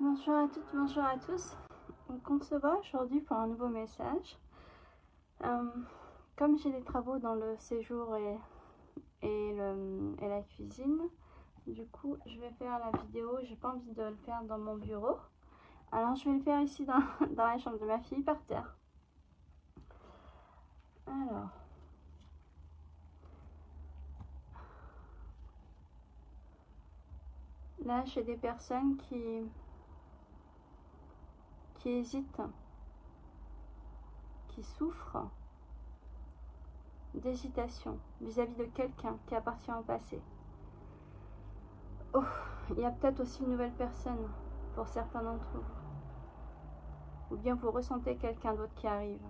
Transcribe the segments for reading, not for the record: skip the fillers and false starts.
Bonjour à toutes, bonjour à tous. Donc on se voit aujourd'hui pour un nouveau message. Comme j'ai des travaux dans le séjour et la cuisine, du coup je vais faire la vidéo. J'ai pas envie de le faire dans mon bureau. Alors je vais le faire ici dans la chambre de ma fille par terre. Alors. Là j'ai des personnes qui hésitent, qui souffrent d'hésitation vis-à-vis de quelqu'un qui appartient au passé. Oh, il y a peut-être aussi une nouvelle personne pour certains d'entre vous. Ou bien vous ressentez quelqu'un d'autre qui arrive.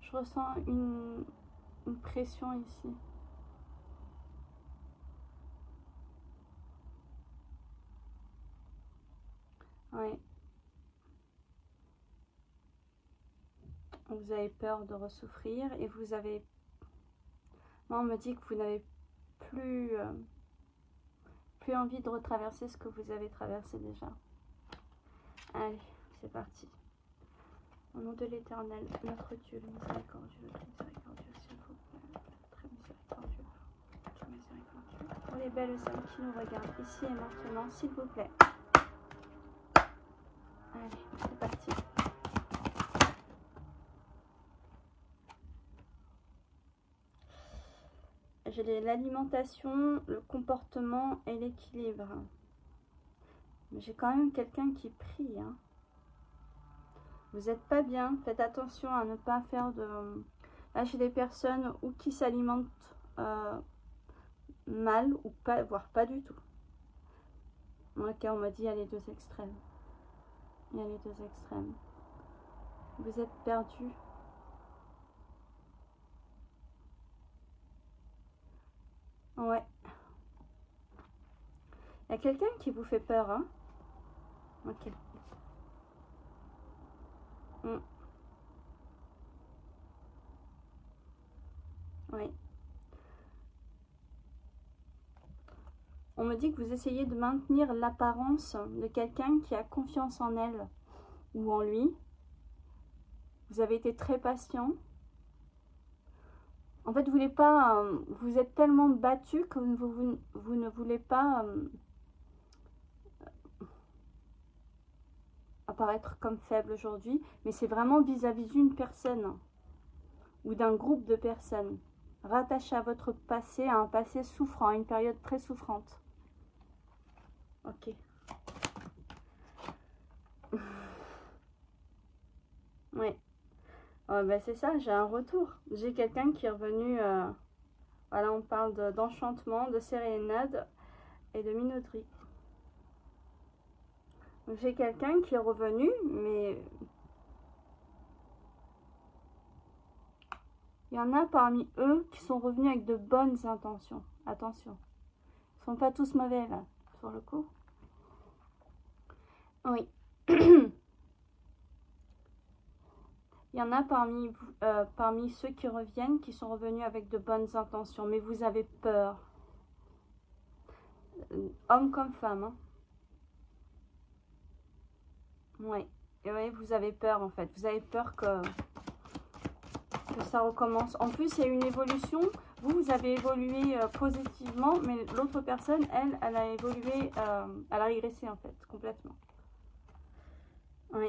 Je ressens une pression ici. Oui. Vous avez peur de ressouffrir et vous avez... Moi, on me dit que vous n'avez plus envie de retraverser ce que vous avez traversé déjà. Allez, c'est parti. Au nom de l'Éternel, notre Dieu, le miséricordieux, s'il vous plaît, très miséricordieux, très miséricordieux. Pour les belles âmes qui nous regardent ici et maintenant, s'il vous plaît. Allez, c'est parti. J'ai l'alimentation, le comportement et l'équilibre. J'ai quand même quelqu'un qui prie. Hein. Vous n'êtes pas bien, faites attention à ne pas faire de... Là, j'ai des personnes ou qui s'alimentent mal ou pas, voire pas du tout. Ok, on m'a dit il y a les deux extrêmes. Il y a les deux extrêmes. Vous êtes perdu. Ouais. Il y a quelqu'un qui vous fait peur, hein? Ok. Oui. On me dit que vous essayez de maintenir l'apparence de quelqu'un qui a confiance en elle ou en lui. Vous avez été très patient. En fait, vous voulez pas, vous êtes tellement battu que vous ne voulez pas apparaître comme faible aujourd'hui, mais c'est vraiment vis-à-vis d'une personne ou d'un groupe de personnes rattaché à votre passé, à un passé souffrant, à une période très souffrante. Ok. Oui. Ben c'est ça, j'ai un retour. J'ai quelqu'un qui est revenu... voilà, on parle d'enchantement, de sérénade et de minauderie. J'ai quelqu'un qui est revenu, mais... Il y en a parmi eux qui sont revenus avec de bonnes intentions. Attention. Ils ne sont pas tous mauvais, là, sur le coup. Oui. Il y en a parmi ceux qui reviennent, qui sont revenus avec de bonnes intentions. Mais vous avez peur. Homme comme femme. Hein. Oui. Et oui, vous avez peur, en fait. Vous avez peur que ça recommence. En plus, il y a une évolution. Vous avez évolué positivement, mais l'autre personne, elle a évolué, elle a régressé, en fait, complètement. Oui.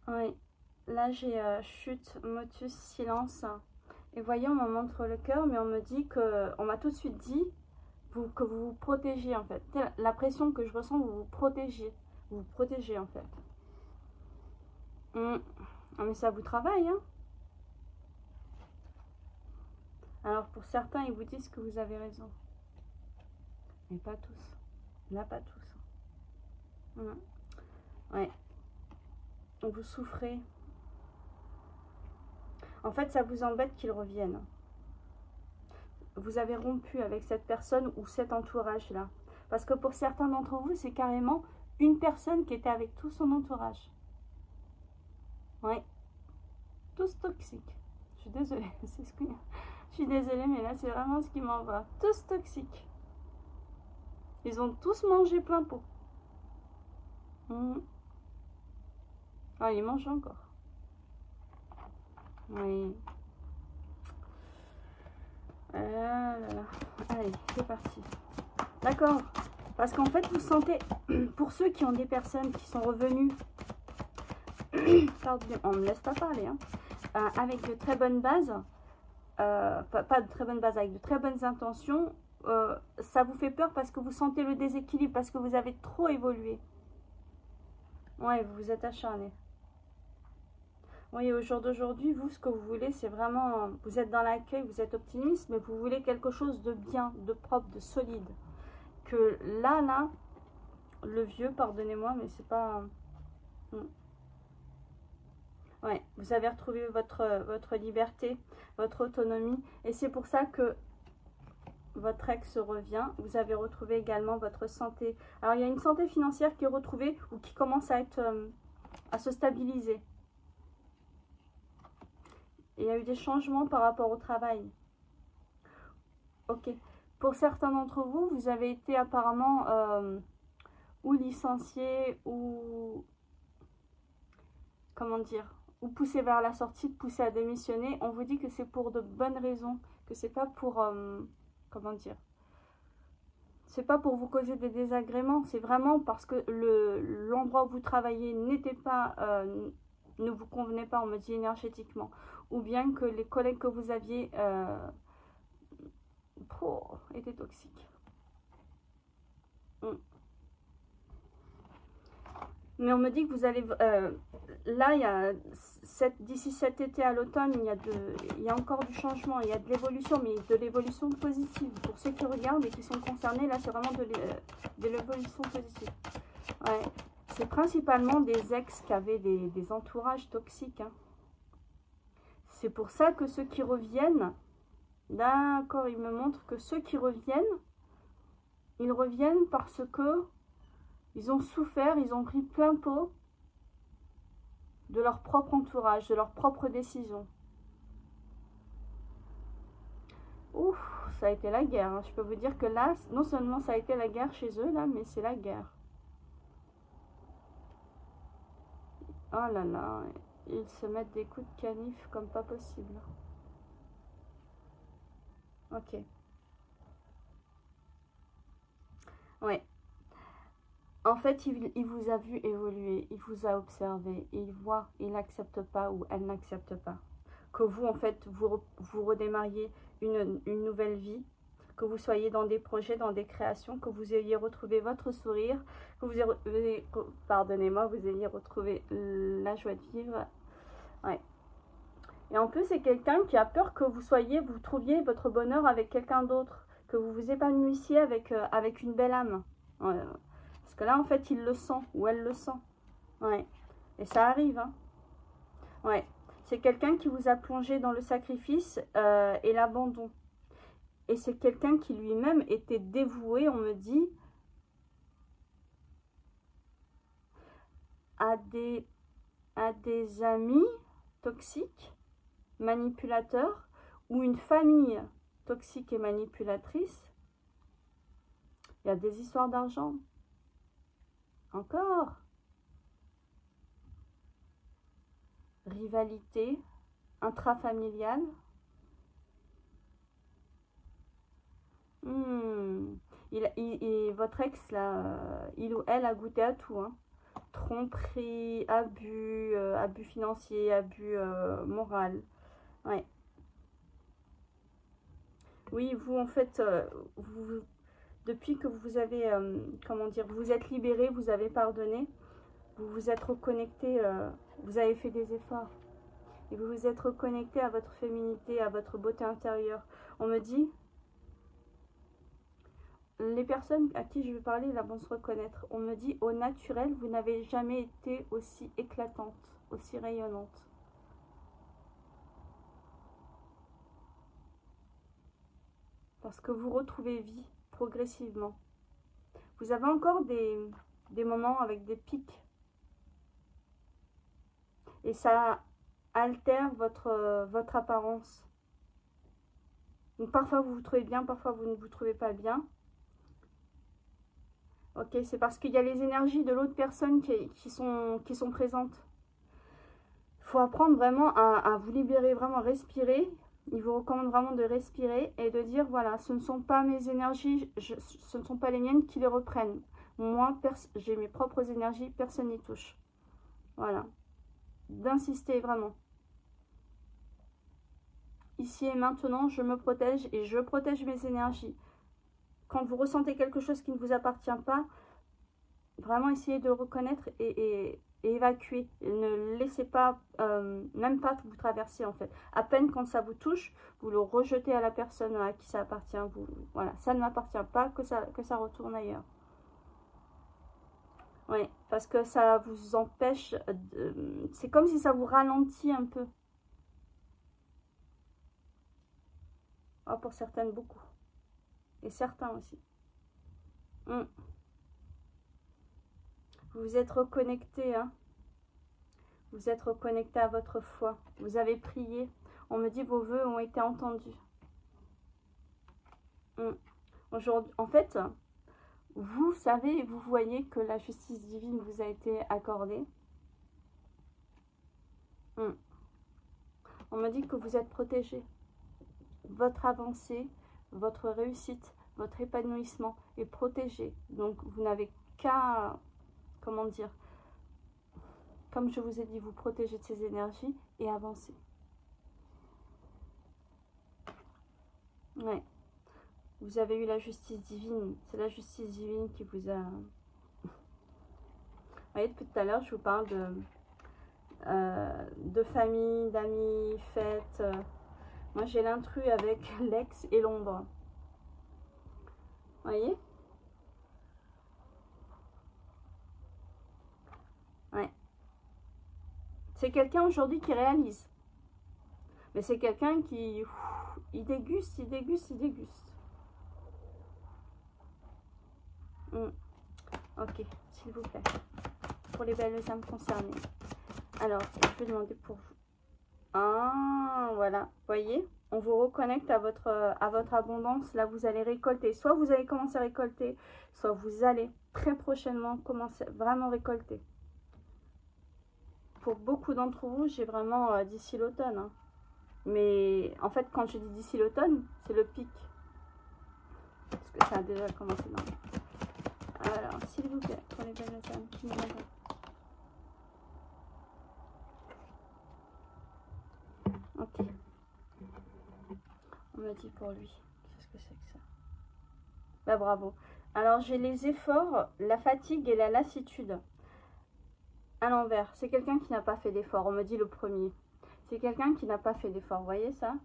Oui. Là, j'ai chute, motus, silence. Et voyez, on me montre le cœur, mais on me dit que... On m'a tout de suite dit que vous vous protégez, en fait. La pression que je ressens, vous vous protégez. Vous vous protégez, en fait. Ah, mais ça vous travaille, hein. Alors, pour certains, ils vous disent que vous avez raison. Mais pas tous. Là, pas tous. Ouais. Vous souffrez. En fait, ça vous embête qu'ils reviennent. Vous avez rompu avec cette personne ou cet entourage-là. Parce que pour certains d'entre vous, c'est carrément une personne qui était avec tout son entourage. Ouais. Tous toxiques. Je suis désolée, c'est ce que... Je suis désolée, mais là, c'est vraiment ce qui m'en va. Tous toxiques. Ils ont tous mangé plein pot. Ah, ils mangent encore. Oui. Là, là. Allez, c'est parti. D'accord. Parce qu'en fait, vous sentez, pour ceux qui ont des personnes qui sont revenues, pardon, on ne me laisse pas parler, hein, avec de très bonnes bases, pas de très bonnes bases, avec de très bonnes intentions, ça vous fait peur parce que vous sentez le déséquilibre, parce que vous avez trop évolué. Ouais, vous vous êtes acharné. Oui, au jour d'aujourd'hui, vous, ce que vous voulez, c'est vraiment, vous êtes dans l'accueil, vous êtes optimiste, mais vous voulez quelque chose de bien, de propre, de solide. Que là, le vieux, pardonnez-moi, mais c'est pas... Ouais, vous avez retrouvé votre liberté, votre autonomie, et c'est pour ça que votre ex revient. Vous avez retrouvé également votre santé. Alors, il y a une santé financière qui est retrouvée ou qui commence à être, à se stabiliser. Il y a eu des changements par rapport au travail. Ok. Pour certains d'entre vous, vous avez été apparemment ou licencié ou... Comment dire, ou poussé vers la sortie, poussé à démissionner. On vous dit que c'est pour de bonnes raisons, que c'est pas pour, comment dire, c'est pas pour vous causer des désagréments, c'est vraiment parce que l'endroit où vous travaillez n'était pas, ne vous convenait pas, on me dit énergétiquement, ou bien que les collègues que vous aviez étaient toxiques. Mais on me dit que vous allez... là, il y a d'ici cet été à l'automne, il y a encore du changement, il y a de l'évolution, mais de l'évolution positive. Pour ceux qui regardent et qui sont concernés, là, c'est vraiment de l'évolution positive. Ouais. C'est principalement des ex qui avaient des entourages toxiques. Hein. C'est pour ça que ceux qui reviennent, d'accord, ils me montrent que ceux qui reviennent, ils reviennent parce que ils ont souffert, ils ont pris plein pot de leur propre entourage, de leur propre décision. Ouf, ça a été la guerre. Hein. Je peux vous dire que là, non seulement ça a été la guerre chez eux, là, mais c'est la guerre. Oh là là, ils se mettent des coups de canif comme pas possible. Ok. Ouais. En fait, il vous a vu évoluer, il vous a observé, il voit, il n'accepte pas ou elle n'accepte pas. Que vous, en fait, vous redémarriez une nouvelle vie, que vous soyez dans des projets, dans des créations, que vous ayez retrouvé votre sourire, que vous ayez, pardonnez-moi, vous ayez retrouvé la joie de vivre. Ouais. Et en plus, c'est quelqu'un qui a peur que vous trouviez votre bonheur avec quelqu'un d'autre, que vous vous épanouissiez avec une belle âme. Ouais. Parce que là, en fait, il le sent, ou elle le sent. Ouais. Et ça arrive, hein. Ouais. C'est quelqu'un qui vous a plongé dans le sacrifice et l'abandon. Et c'est quelqu'un qui lui-même était dévoué, on me dit, à des amis toxiques, manipulateurs, ou une famille toxique et manipulatrice. Il y a des histoires d'argent. Encore. Rivalité intrafamiliale. Votre ex, là, il ou elle a goûté à tout. Hein. Tromperie, abus financier, abus moral. Ouais. Oui, vous, en fait, depuis que vous avez, comment dire, vous êtes libéré, vous avez pardonné, vous vous êtes reconnecté, vous avez fait des efforts. Et vous vous êtes reconnecté à votre féminité, à votre beauté intérieure. On me dit, les personnes à qui je vais parler, là, vont se reconnaître. On me dit, au naturel, vous n'avez jamais été aussi éclatante, aussi rayonnante. Parce que vous retrouvez vie progressivement. Vous avez encore des moments avec des pics. Et ça altère votre apparence. Donc parfois vous vous trouvez bien, parfois vous ne vous trouvez pas bien. Ok, c'est parce qu'il y a les énergies de l'autre personne qui sont présentes. Il faut apprendre vraiment à vous libérer, vraiment respirer. Il vous recommande vraiment de respirer et de dire, voilà, ce ne sont pas mes énergies, ce ne sont pas les miennes qui les reprennent. Moi, j'ai mes propres énergies, personne n'y touche. Voilà. D'insister vraiment. Ici et maintenant, je me protège et je protège mes énergies. Quand vous ressentez quelque chose qui ne vous appartient pas, vraiment essayez de le reconnaître et évacuer. Ne laissez pas, même pas vous traverser en fait. À peine quand ça vous touche, vous le rejetez à la personne à qui ça appartient. Voilà, ça ne m'appartient pas, que ça retourne ailleurs. Oui, parce que ça vous empêche, c'est comme si ça vous ralentit un peu. Oh, pour certaines, beaucoup. Et certains aussi. Vous vous êtes reconnecté, hein. Vous êtes reconnecté à votre foi. Vous avez prié. On me dit vos vœux ont été entendus. Aujourd'hui, en fait, vous savez, vous voyez que la justice divine vous a été accordée. On me dit que vous êtes protégé. Votre avancée, votre réussite, votre épanouissement est protégé. Donc, vous n'avez qu'à, comment dire, comme je vous ai dit, vous protéger de ces énergies et avancer. Ouais. Vous avez eu la justice divine. C'est la justice divine qui vous a... Vous voyez, depuis tout à l'heure, je vous parle de famille, d'amis, fêtes. Moi, j'ai l'intrus avec l'ex et l'ombre. Vous voyez? Ouais. C'est quelqu'un aujourd'hui qui réalise. Mais c'est quelqu'un qui... il déguste, il déguste, il déguste. Ok, s'il vous plaît. Pour les belles âmes concernées. Alors, je vais demander pour vous. Ah, voilà. Vous voyez, on vous reconnecte à votre abondance. Là, vous allez récolter. Soit vous allez commencer à récolter, soit vous allez très prochainement commencer vraiment récolter. Pour beaucoup d'entre vous, j'ai vraiment d'ici l'automne. Hein. Mais en fait, quand je dis d'ici l'automne, c'est le pic. Parce que ça a déjà commencé dans le... Alors, s'il vous plaît, pour les belles âmes qui nous regardent. Ok. On me dit pour lui. Qu'est-ce que c'est que ça? Bah bravo. Alors, j'ai les efforts, la fatigue et la lassitude. À l'envers. C'est quelqu'un qui n'a pas fait d'effort. On me dit le premier. C'est quelqu'un qui n'a pas fait d'effort. Vous voyez ça?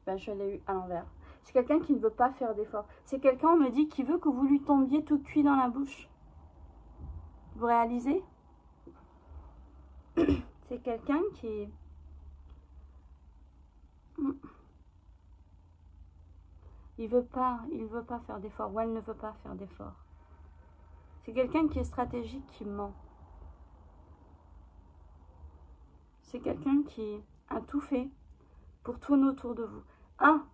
Ben, je l'ai eu à l'envers. C'est quelqu'un qui ne veut pas faire d'effort. C'est quelqu'un, on me dit, qui veut que vous lui tombiez tout cuit dans la bouche. Vous réalisez? C'est quelqu'un qui... il veut pas faire d'effort. Ou elle ne veut pas faire d'effort. C'est quelqu'un qui est stratégique, qui ment. C'est quelqu'un qui a tout fait pour tourner autour de vous. Ah!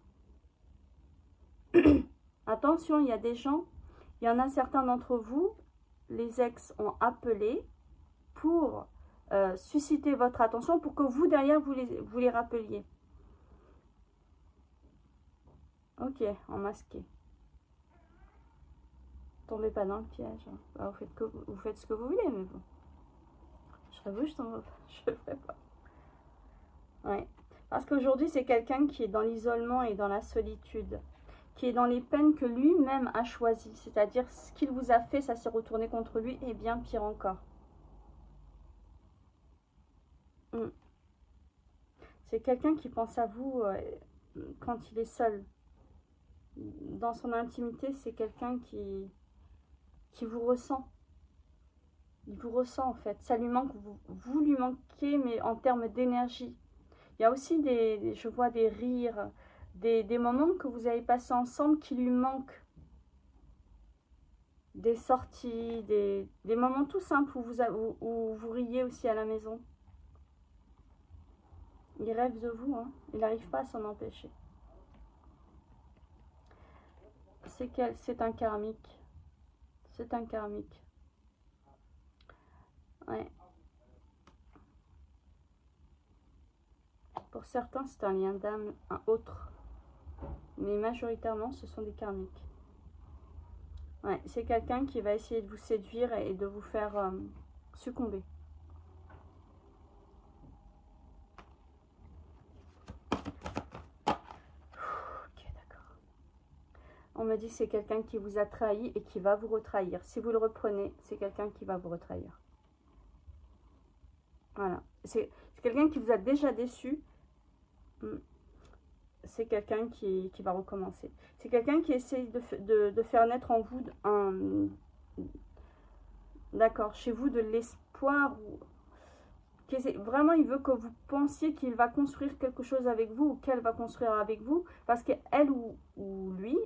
Attention, il y a des gens, il y en a certains d'entre vous, les ex ont appelé pour susciter votre attention, pour que vous, derrière, vous les rappeliez. Ok, en masqué. Tombez pas dans le piège. Hein. Bah, vous faites ce que vous voulez, mais bon. Je serais vous, je ne le ferai pas. Ouais. Parce qu'aujourd'hui, c'est quelqu'un qui est dans l'isolement et dans la solitude. Qui est dans les peines que lui-même a choisies. C'est-à-dire, ce qu'il vous a fait, ça s'est retourné contre lui et bien pire encore. C'est quelqu'un qui pense à vous quand il est seul. Dans son intimité, c'est quelqu'un qui vous ressent. Il vous ressent en fait. Ça lui manque, vous lui manquez, mais en termes d'énergie. Il y a aussi je vois des rires, des moments que vous avez passés ensemble qui lui manquent. Des sorties, des moments tout simples où vous riez aussi à la maison. Il rêve de vous, hein. Il n'arrive pas à s'en empêcher. C'est un karmique. C'est un karmique. Ouais. Pour certains, c'est un lien d'âme, un autre. Mais majoritairement, ce sont des karmiques. Ouais, c'est quelqu'un qui va essayer de vous séduire et de vous faire succomber. Ok, d'accord. On me dit que c'est quelqu'un qui vous a trahi et qui va vous retrahir. Si vous le reprenez, c'est quelqu'un qui va vous retrahir. Voilà. C'est quelqu'un qui vous a déjà déçu. C'est quelqu'un qui va recommencer. C'est quelqu'un qui essaye de faire naître en vous d'accord, chez vous de l'espoir. Vraiment, il veut que vous pensiez qu'il va construire quelque chose avec vous ou qu'elle va construire avec vous. Parce qu'elle ou lui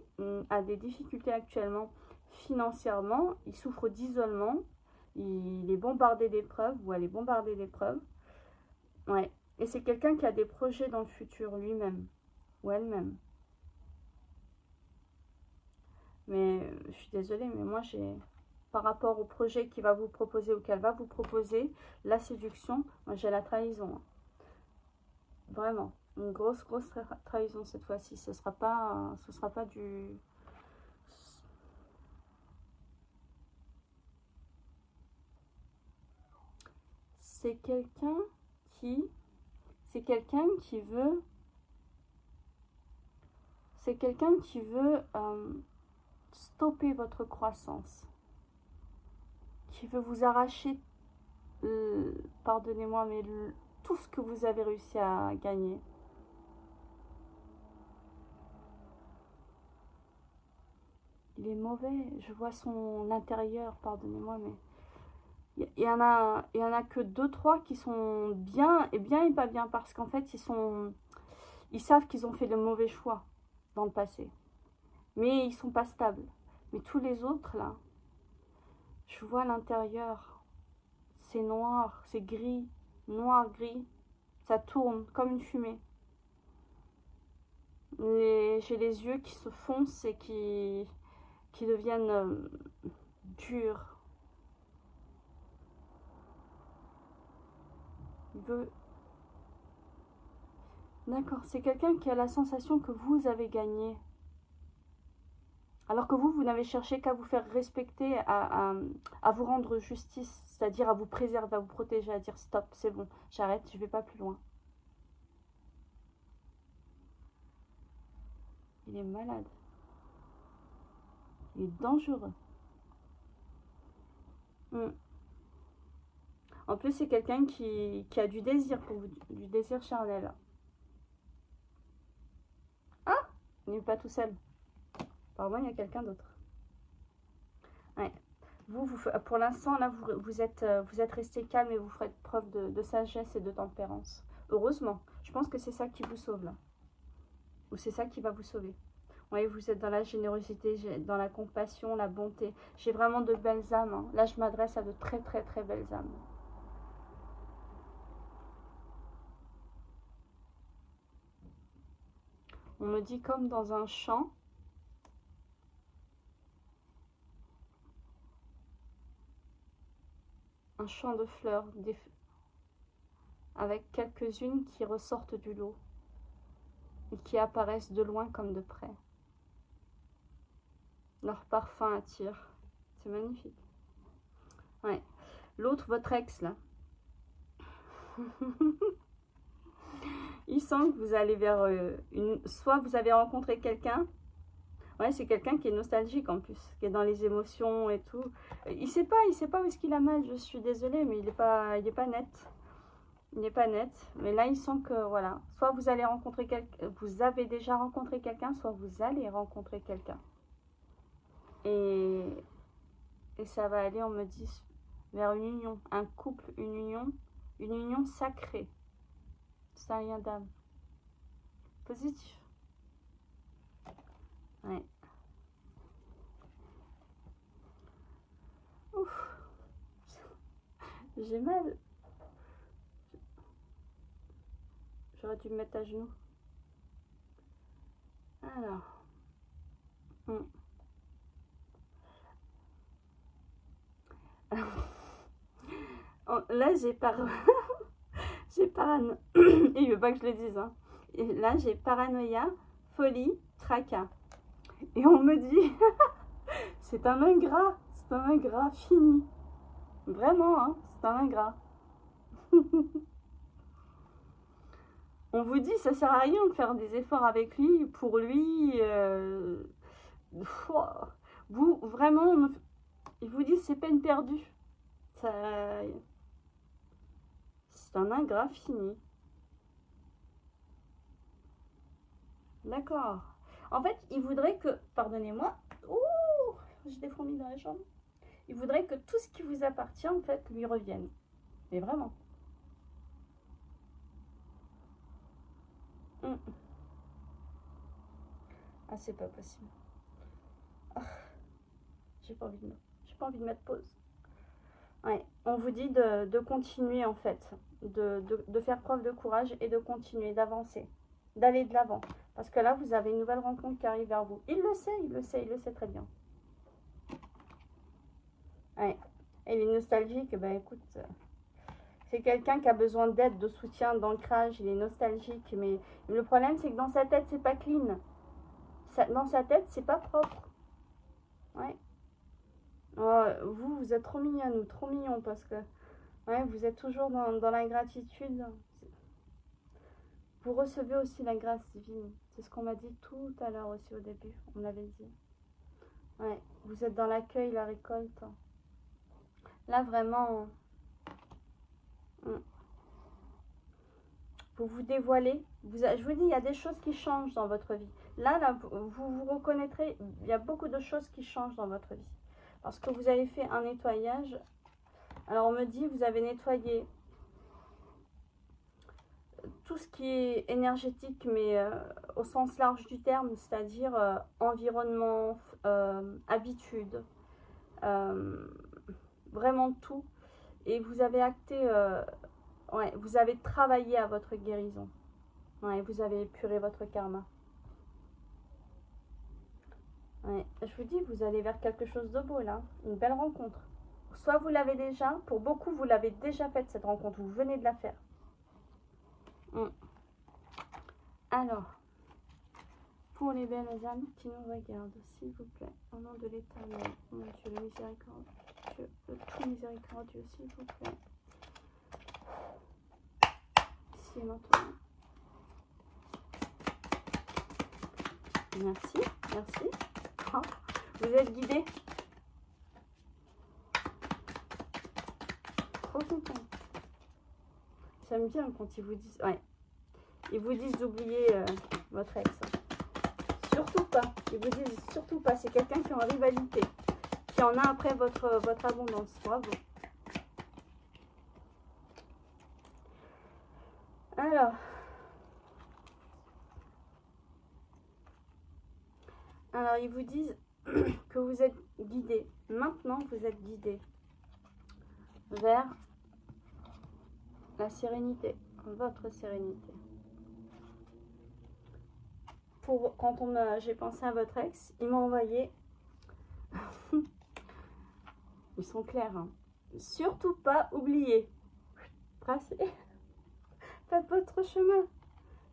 a des difficultés actuellement financièrement. Il souffre d'isolement. Il est bombardé d'épreuves ou elle est bombardée d'épreuves. Ouais. Et c'est quelqu'un qui a des projets dans le futur lui-même. Ou elle-même. Mais je suis désolée, mais moi j'ai, par rapport au projet qu'il va vous proposer ou qu'elle va vous proposer, la séduction, moi j'ai la trahison. Vraiment, une grosse trahison cette fois-ci. Ce sera pas du... C'est quelqu'un qui veut... C'est quelqu'un qui veut stopper votre croissance. Qui veut vous arracher, pardonnez-moi, mais tout ce que vous avez réussi à gagner. Il est mauvais, je vois son intérieur, pardonnez-moi, mais... Il y en a que 2-3 qui sont bien et pas bien, parce qu'en fait, ils savent qu'ils ont fait de mauvais choix dans le passé. Mais ils sont pas stables. Mais tous les autres, là, je vois l'intérieur. C'est noir, c'est gris, noir, gris. Ça tourne comme une fumée. J'ai les yeux qui se foncent et qui deviennent durs. Il veut... D'accord, c'est quelqu'un qui a la sensation que vous avez gagné. Alors que vous n'avez cherché qu'à vous faire respecter, à vous rendre justice, c'est-à-dire à vous préserver, à vous protéger, à dire stop, c'est bon, j'arrête, je ne vais pas plus loin. Il est malade. Il est dangereux. En plus, c'est quelqu'un qui a du désir pour vous, du désir charnel. Ah, il n'est pas tout seul. Apparemment, il y a quelqu'un d'autre. Ouais. Vous, pour l'instant, là, vous êtes resté calme et vous ferez preuve de sagesse et de tempérance. Heureusement. Je pense que c'est ça qui vous sauve, là. Ou c'est ça qui va vous sauver. Oui, vous êtes dans la générosité, dans la compassion, la bonté. J'ai vraiment de belles âmes. Hein. Là, je m'adresse à de très, très, très belles âmes. On me dit comme dans un champ. Un champ de fleurs, avec quelques-unes qui ressortent du lot et qui apparaissent de loin comme de près. Leur parfum attire. C'est magnifique. Ouais. L'autre, votre ex, là. Il sent que vous allez vers soit vous avez rencontré quelqu'un. Ouais, c'est quelqu'un qui est nostalgique en plus, qui est dans les émotions et tout. Il sait pas où est-ce qu'il a mal, je suis désolée, mais il est pas net. Il n'est pas net, mais là il sent que voilà, soit vous allez rencontrer quelqu'un, vous avez déjà rencontré quelqu'un, soit vous allez rencontrer quelqu'un. Et ça va aller, on me dit, vers une union, un couple, une union sacrée. C'est un lien d'âme. Positif. Ouais. Ouf. J'ai mal. J'aurais dû me mettre à genoux. Alors. Là, j'ai parano... Il veut pas que je le dise. Hein. Et là, j'ai paranoïa, folie, tracas. Et on me dit, c'est un ingrat fini. Vraiment, hein, c'est un ingrat. On vous dit, ça sert à rien de faire des efforts avec lui, pour lui. Vous, vraiment, il vous dit, c'est peine perdue. C'est un ingrat fini. D'accord. En fait, il voudrait que, pardonnez-moi, ouh, j'ai des fourmis dans les jambes. Il voudrait que tout ce qui vous appartient, en fait, lui revienne. Mais vraiment. Ah, c'est pas possible. Oh, j'ai pas envie de mettre pause. Ouais, on vous dit de continuer, en fait. De faire preuve de courage et de continuer, d'avancer. D'aller de l'avant. Parce que là, vous avez une nouvelle rencontre qui arrive vers vous. Il le sait très bien. Ouais. Et les nostalgiques, ben écoute, c'est quelqu'un qui a besoin d'aide, de soutien, d'ancrage. Il est nostalgique, mais le problème, c'est que dans sa tête, c'est pas clean. Dans sa tête, c'est pas propre. Ouais. Oh, vous êtes trop mignonne ou trop mignon parce que ouais, vous êtes toujours dans la gratitude. Vous recevez aussi la grâce divine. C'est ce qu'on m'a dit tout à l'heure aussi au début. On l'avait dit. Ouais, vous êtes dans l'accueil, la récolte. Là, vraiment, vous vous dévoilez. Je vous dis, il y a des choses qui changent dans votre vie. Là, vous vous reconnaîtrez, il y a beaucoup de choses qui changent dans votre vie. Parce que vous avez fait un nettoyage. Alors, on me dit, vous avez nettoyé tout ce qui est énergétique, mais au sens large du terme, c'est-à-dire environnement, habitude, vraiment tout. Et vous avez acté, ouais, vous avez travaillé à votre guérison. Ouais, vous avez épuré votre karma. Ouais, je vous dis, vous allez vers quelque chose de beau là, une belle rencontre. Soit vous l'avez déjà, pour beaucoup vous l'avez déjà faite cette rencontre, vous venez de la faire. Alors, pour les belles âmes qui nous regardent, s'il vous plaît, au nom de l'Éternel, mon Dieu, le miséricordieux, le tout miséricordieux, s'il vous plaît. Ici et maintenant. Merci, merci. Oh, vous êtes guidés. Trop contente. J'aime bien quand ils vous disent... Ouais. Ils vous disent d'oublier votre ex. Surtout pas. Ils vous disent surtout pas. C'est quelqu'un qui est en rivalité. Qui en a après votre abondance. Bravo. Alors, ils vous disent que vous êtes guidé. Maintenant, vous êtes guidé vers la sérénité. Votre sérénité. Quand j'ai pensé à votre ex, il m'a envoyé... Ils sont clairs. Hein. Surtout pas oublier. Tracez. Faites votre chemin.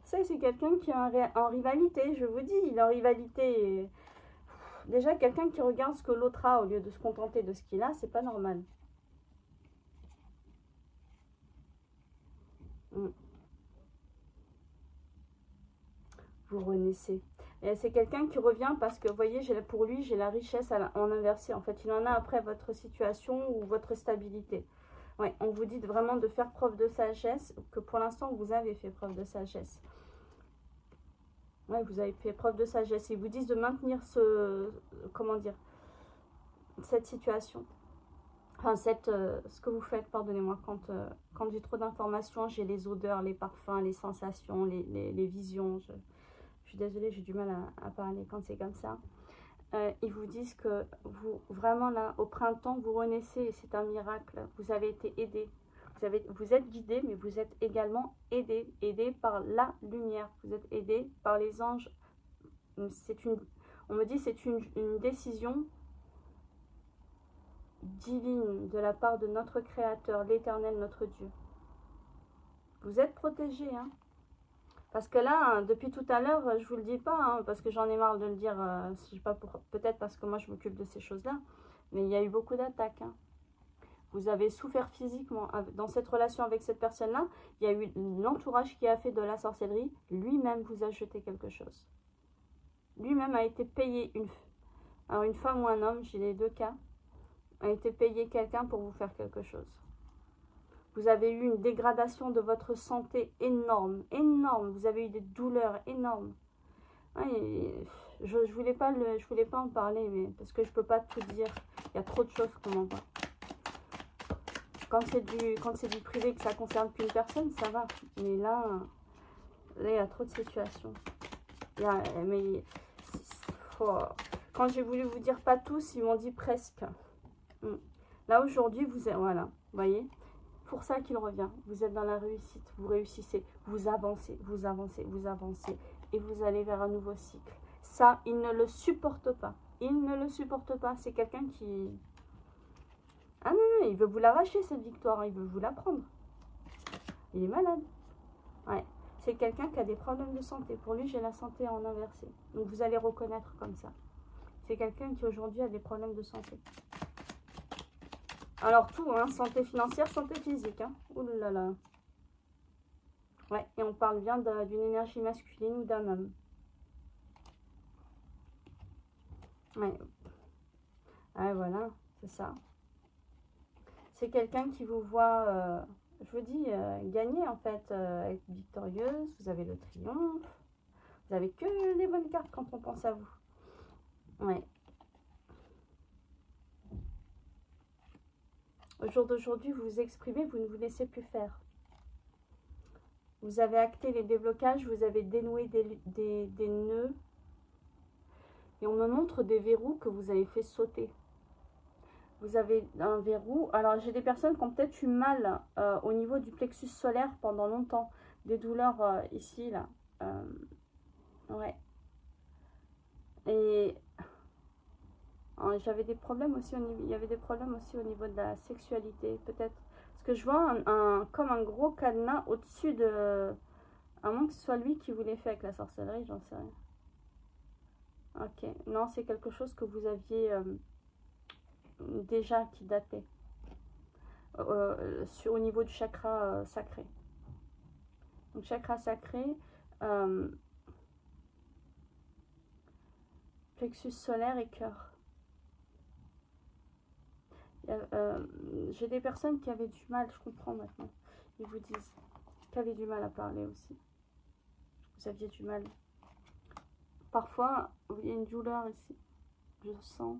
Ça, c'est quelqu'un qui est en rivalité. Je vous dis, il est en rivalité. Déjà, quelqu'un qui regarde ce que l'autre a au lieu de se contenter de ce qu'il a, c'est pas normal. Vous renaissez. Et c'est quelqu'un qui revient parce que, vous voyez, pour lui, j'ai la richesse en inversé. En fait, il en a après votre situation ou votre stabilité. Ouais, on vous dit vraiment de faire preuve de sagesse, que pour l'instant, vous avez fait preuve de sagesse. Ouais, vous avez fait preuve de sagesse. Ils vous disent de maintenir comment dire, cette situation. Enfin, ce que vous faites, pardonnez-moi, quand j'ai trop d'informations, j'ai les odeurs, les parfums, les sensations, les visions. Je suis désolée, j'ai du mal à parler quand c'est comme ça. Ils vous disent que vous, vraiment là, au printemps, vous renaissez et c'est un miracle. Vous avez été aidé. Vous êtes guidé, mais vous êtes également aidé. Aidé par la lumière. Vous êtes aidé par les anges. On me dit c'est une décision divine de la part de notre Créateur, l'Éternel, notre Dieu. Vous êtes protégé, hein. Parce que là, depuis tout à l'heure, je vous le dis pas, hein, parce que j'en ai marre de le dire, je sais pas peut-être parce que moi je m'occupe de ces choses-là, mais il y a eu beaucoup d'attaques, hein. Vous avez souffert physiquement. Dans cette relation avec cette personne-là, il y a eu l'entourage qui a fait de la sorcellerie. Lui-même vous a jeté quelque chose. Lui-même a été payé, alors une femme ou un homme, j'ai les deux cas, a été payé quelqu'un pour vous faire quelque chose. Vous avez eu une dégradation de votre santé énorme, énorme. Vous avez eu des douleurs énormes. Et je voulais pas en parler, mais parce que je peux pas tout dire. Il y a trop de choses qu'on m'envoie. Quand c'est du privé, que ça concerne qu'une personne, ça va. Mais là, il y a trop de situations. Quand j'ai voulu vous dire pas tous, ils m'ont dit presque. Là, aujourd'hui, vous êtes... Voilà, vous voyez, pour ça qu'il revient. Vous êtes dans la réussite, vous réussissez, vous avancez, vous avancez, vous avancez. Et vous allez vers un nouveau cycle. Ça, il ne le supporte pas. Il ne le supporte pas. C'est quelqu'un qui... Ah non, non, il veut vous l'arracher, cette victoire. Il veut vous la prendre. Il est malade. Ouais. C'est quelqu'un qui a des problèmes de santé. Pour lui, j'ai la santé en inversé. Donc, vous allez reconnaître comme ça. C'est quelqu'un qui, aujourd'hui, a des problèmes de santé. Alors, tout, hein. Santé financière, santé physique. Hein. Ouh là là. Ouais, et on parle bien d'une énergie masculine ou d'un homme. Ouais. Ouais, voilà, c'est ça. C'est quelqu'un qui vous voit, je vous dis, gagner en fait, être victorieuse. Vous avez le triomphe. Vous avez que les bonnes cartes quand on pense à vous. Ouais. Au jour d'aujourd'hui, vous vous exprimez, vous ne vous laissez plus faire. Vous avez acté les déblocages, vous avez dénoué des nœuds. Et on me montre des verrous que vous avez fait sauter. Vous avez un verrou. Alors, j'ai des personnes qui ont peut-être eu mal au niveau du plexus solaire pendant longtemps. Des douleurs ici, là. Ouais. Et j'avais des problèmes aussi au niveau... Il y avait des problèmes aussi au niveau de la sexualité, peut-être. Parce que je vois comme un gros cadenas au-dessus de... À moins que ce soit lui qui vous l'ait fait avec la sorcellerie, j'en sais rien. Ok. Non, c'est quelque chose que vous aviez... déjà qui datait au niveau du chakra sacré. Donc chakra sacré, plexus solaire et cœur. J'ai des personnes qui avaient du mal, je comprends maintenant, ils vous disent, qui avaient du mal à parler aussi. Vous aviez du mal. Parfois, il y a une douleur ici, je sens.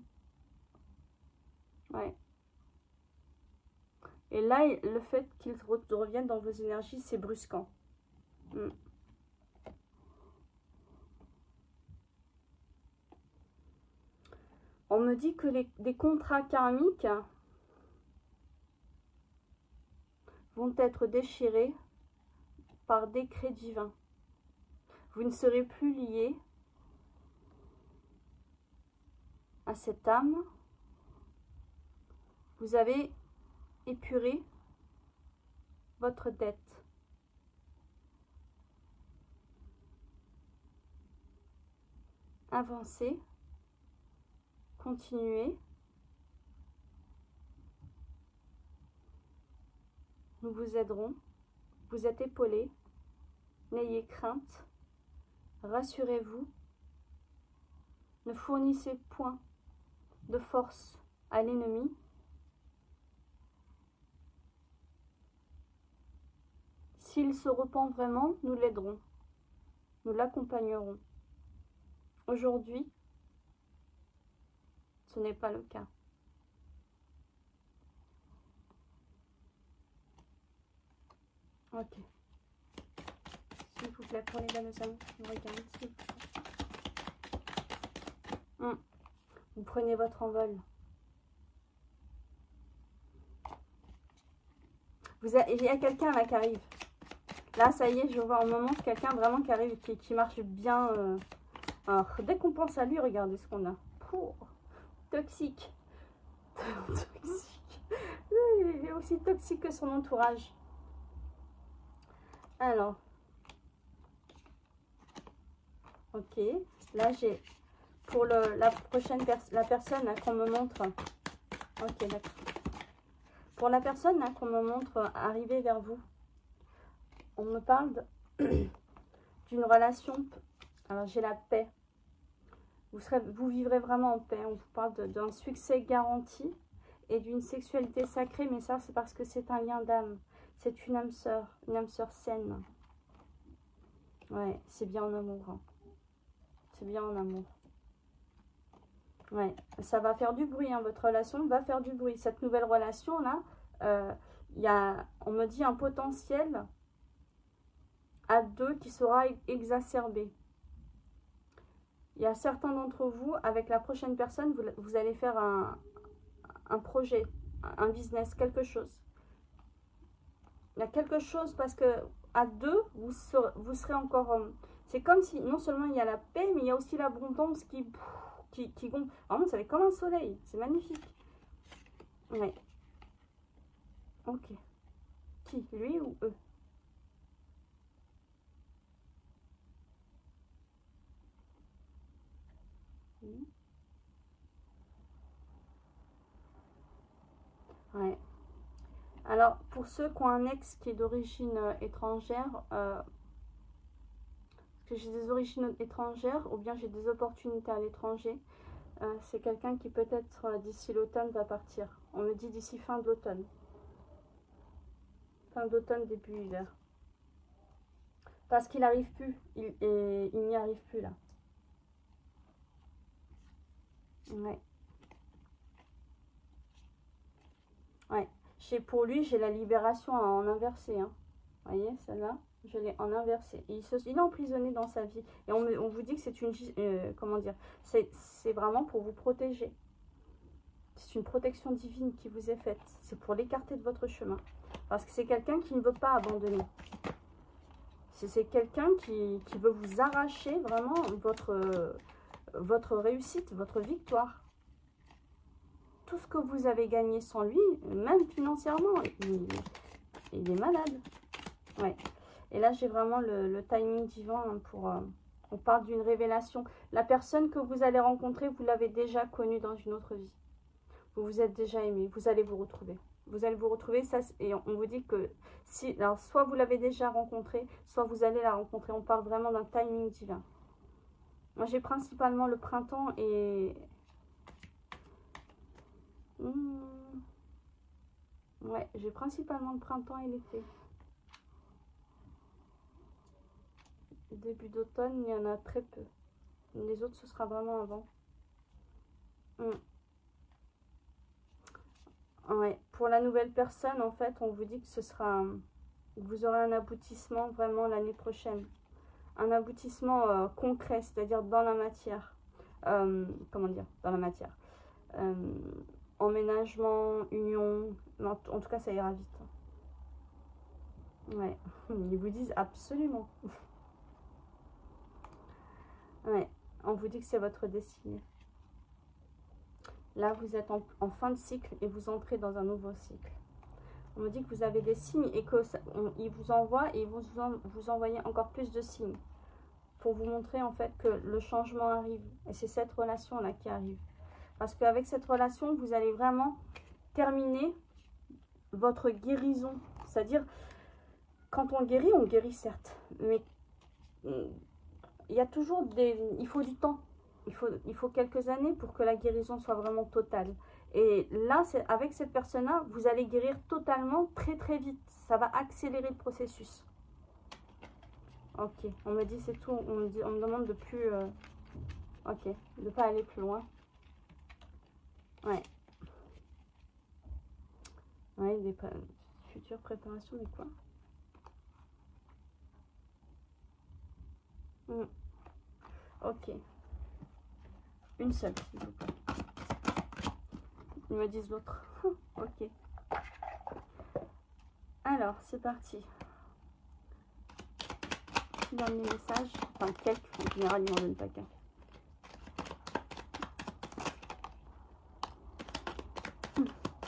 Ouais. Et là, le fait qu'ils reviennent dans vos énergies, c'est brusquant. On me dit que des contrats karmiques vont être déchirés par décret divin. Vous ne serez plus liés à cette âme. Vous avez épuré votre dette. Avancez, continuez. Nous vous aiderons. Vous êtes épaulés. N'ayez crainte. Rassurez-vous. Ne fournissez point de force à l'ennemi. S'il se repent vraiment, nous l'aiderons. Nous l'accompagnerons. Aujourd'hui, ce n'est pas le cas. Ok. S'il vous plaît, prenez la notion. Regardez, s'il vous plaît. Vous prenez votre envol. Il y a quelqu'un là qui arrive. Là, ça y est, je vois en moment quelqu'un vraiment qui arrive, qui marche bien. Alors, dès qu'on pense à lui, regardez ce qu'on a. Pouh, toxique. Toxique. Il est aussi toxique que son entourage. Alors. Ok. Là, j'ai... Pour la prochaine la personne qu'on me montre... Ok, d'accord. Pour la personne qu'on me montre arriver vers vous, on me parle d'une relation. Alors, j'ai la paix. Vous vivrez vraiment en paix. On vous parle d'un succès garanti et d'une sexualité sacrée. Mais ça, c'est parce que c'est un lien d'âme. C'est une âme sœur saine. Ouais, c'est bien en amour. Hein. C'est bien en amour. Ouais, ça va faire du bruit. Hein. Votre relation va faire du bruit. Cette nouvelle relation-là, il y a, on me dit, un potentiel à deux qui sera exacerbé. Il y a certains d'entre vous, avec la prochaine personne, vous allez faire un projet, un business, quelque chose. Il y a quelque chose parce que à deux, vous serez encore... c'est comme si, non seulement il y a la paix, mais il y a aussi l'abondance qui gonfle. Vraiment, ça va être comme un soleil. C'est magnifique. Ouais. Ok. Qui? Lui ou eux? Ouais. Alors, pour ceux qui ont un ex qui est d'origine étrangère, parce que j'ai des origines étrangères, ou bien j'ai des opportunités à l'étranger, c'est quelqu'un qui peut-être d'ici l'automne va partir. On me dit d'ici fin de l'automne. Fin d'automne, début hiver. Parce qu'il n'arrive plus. Il n'y arrive plus là. Ouais. Ouais. Pour lui, j'ai la libération en inversé. Hein. Vous voyez, celle-là, je l'ai en inversé. Il est emprisonné dans sa vie. Et on vous dit que c'est une... comment dire? C'est vraiment pour vous protéger. C'est une protection divine qui vous est faite. C'est pour l'écarter de votre chemin. Parce que c'est quelqu'un qui ne veut pas abandonner. C'est quelqu'un qui veut vous arracher vraiment votre réussite, votre victoire. Tout ce que vous avez gagné sans lui, même financièrement, il est malade. Ouais. Et là, j'ai vraiment le timing divin pour... on parle d'une révélation. La personne que vous allez rencontrer, vous l'avez déjà connue dans une autre vie. Vous vous êtes déjà aimé. Vous allez vous retrouver. Vous allez vous retrouver, ça, et on vous dit que si, alors soit vous l'avez déjà rencontré, soit vous allez la rencontrer. On parle vraiment d'un timing divin. Moi, j'ai principalement le printemps et... ouais, j'ai principalement le printemps et l'été. Début d'automne, il y en a très peu. Les autres, ce sera vraiment avant. Ouais, pour la nouvelle personne, en fait, on vous dit que ce sera... vous aurez un aboutissement vraiment l'année prochaine. Un aboutissement concret, c'est-à-dire dans la matière. Comment dire? Dans la matière. Emménagement, union, en tout cas, ça ira vite. Ouais, ils vous disent absolument. Ouais, on vous dit que c'est votre destinée. Là, vous êtes en fin de cycle et vous entrez dans un nouveau cycle. On me dit que vous avez des signes et qu'ils vous envoient et vous envoyez encore plus de signes pour vous montrer en fait que le changement arrive. Et c'est cette relation-là qui arrive. Parce qu'avec cette relation, vous allez vraiment terminer votre guérison. C'est-à-dire, quand on guérit certes, mais il y a toujours il faut du temps. Il faut quelques années pour que la guérison soit vraiment totale. Et là, avec cette personne-là, vous allez guérir totalement très très vite. Ça va accélérer le processus. Ok, on me dit c'est tout. On me demande de plus... ok, de ne pas aller plus loin. Ouais. Ouais, des futures préparations, mais quoi? Ok. Une seule, s'il vous plaît. Ils me disent l'autre. Ok. Alors, c'est parti. Qui donne les messages? Enfin, quelques. En général, ils m'en donnent pas qu'un.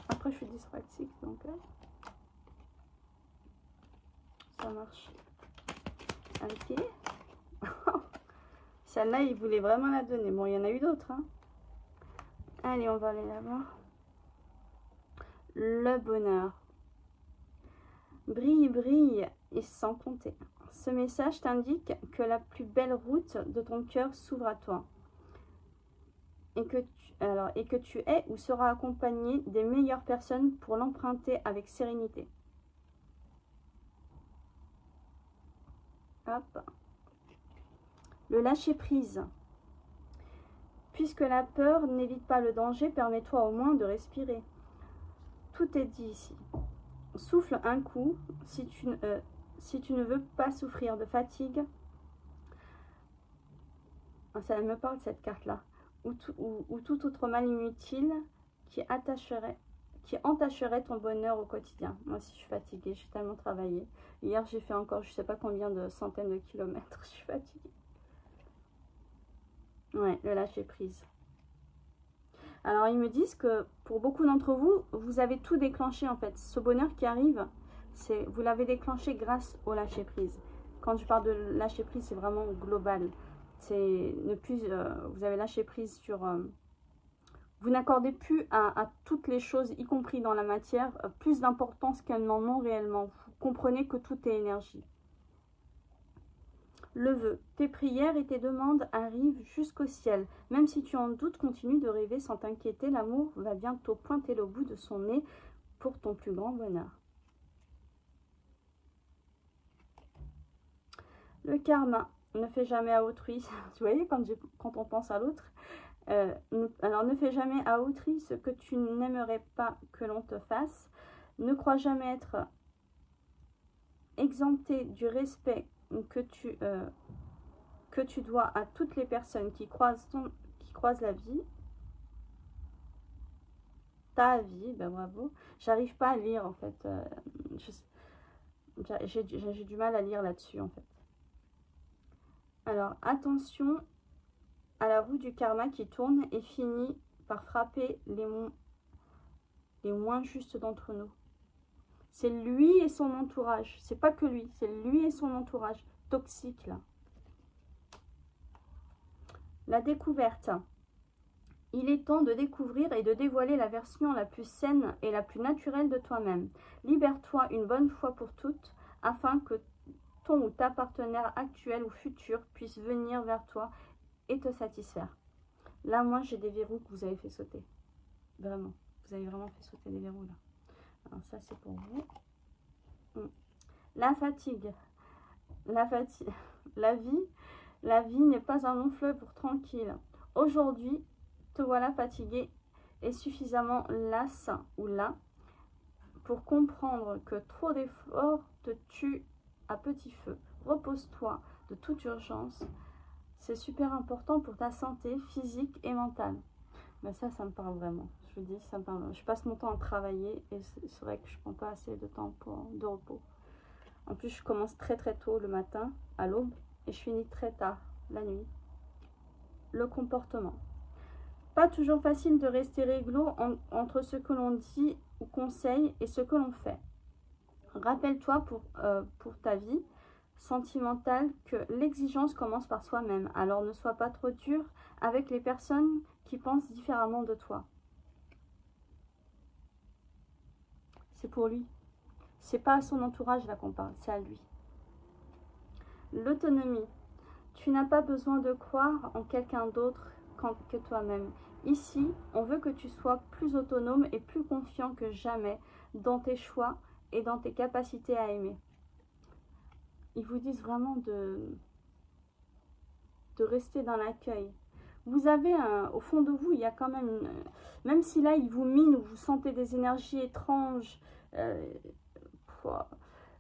Après, je suis dyspraxique, donc ça marche. Ok. Celle-là, il voulait vraiment la donner. Bon, il y en a eu d'autres. Hein. Allez, on va aller la voir. Le bonheur. Brille, brille, et sans compter. Ce message t'indique que la plus belle route de ton cœur s'ouvre à toi. Et que tu es ou seras accompagné des meilleures personnes pour l'emprunter avec sérénité. Hop. Le lâcher-prise. Puisque la peur n'évite pas le danger, permets-toi au moins de respirer. Tout est dit ici. Souffle un coup si tu ne veux pas souffrir de fatigue. Ça me parle cette carte-là. Ou tout autre mal inutile qui entacherait ton bonheur au quotidien. Moi aussi, je suis fatiguée. J'ai tellement travaillé. Hier, j'ai fait encore je ne sais pas combien de centaines de kilomètres. Je suis fatiguée. Ouais, le lâcher prise. Alors, ils me disent que pour beaucoup d'entre vous, vous avez tout déclenché en fait. Ce bonheur qui arrive, vous l'avez déclenché grâce au lâcher prise. Quand je parle de lâcher prise, c'est vraiment global. C'est ne plus, vous avez lâché prise sur... vous n'accordez plus à toutes les choses, y compris dans la matière, plus d'importance qu'elles n'en ont réellement. Vous comprenez que tout est énergie. Le vœu. Tes prières et tes demandes arrivent jusqu'au ciel. Même si tu en doutes, continue de rêver sans t'inquiéter. L'amour va bientôt pointer le bout de son nez pour ton plus grand bonheur. Le karma. Ne fais jamais à autrui. Vous voyez, quand on pense à l'autre. Alors, ne fais jamais à autrui ce que tu n'aimerais pas que l'on te fasse. Ne crois jamais être exempté du respect que tu dois à toutes les personnes qui croisent la vie. Ta vie, ben bravo. J'arrive pas à lire en fait. J'ai du mal à lire là-dessus en fait. Alors, attention à la roue du karma qui tourne et finit par frapper les moins justes d'entre nous. C'est lui et son entourage. C'est pas que lui, c'est lui et son entourage toxique là. La découverte. Il est temps de découvrir et de dévoiler la version la plus saine et la plus naturelle de toi-même. Libère-toi une bonne fois pour toutes afin que ton ou ta partenaire actuel ou futur puisse venir vers toi et te satisfaire. Là, moi, j'ai des verrous que vous avez fait sauter. Vraiment. Vous avez vraiment fait sauter des verrous là. Alors ça, c'est pour vous. La fatigue. La vie n'est pas un long fleuve tranquille. Aujourd'hui, te voilà fatigué et suffisamment lasse ou là pour comprendre que trop d'efforts te tuent à petit feu. Repose-toi de toute urgence. C'est super important pour ta santé physique et mentale. Mais ça me parle vraiment. Je vous dis, ça me parle. Je passe mon temps à travailler et c'est vrai que je ne prends pas assez de temps de repos. En plus, je commence très tôt le matin, à l'aube, et je finis très tard, la nuit. Le comportement. Pas toujours facile de rester réglo entre ce que l'on dit ou conseille et ce que l'on fait. Rappelle-toi pour ta vie sentimentale que l'exigence commence par soi-même. Alors ne sois pas trop dur avec les personnes qui pensent différemment de toi. C'est pour lui. C'est pas à son entourage là qu'on parle, c'est à lui. L'autonomie. Tu n'as pas besoin de croire en quelqu'un d'autre que toi-même. Ici, on veut que tu sois plus autonome et plus confiant que jamais dans tes choix et dans tes capacités à aimer. Ils vous disent vraiment de rester dans l'accueil. Vous avez au fond de vous, il y a quand même, même si là, il vous mine ou vous sentez des énergies étranges,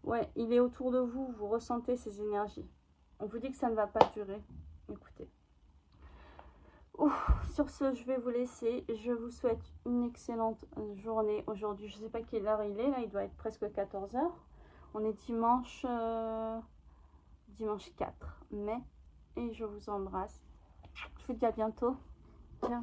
ouais, il est autour de vous, vous ressentez ces énergies. On vous dit que ça ne va pas durer. Écoutez. Sur ce, je vais vous laisser. Je vous souhaite une excellente journée aujourd'hui. Je ne sais pas quelle heure il est, là, il doit être presque 14 h. On est dimanche, dimanche 4 mai. Et je vous embrasse. Je vous dis à bientôt. Ciao.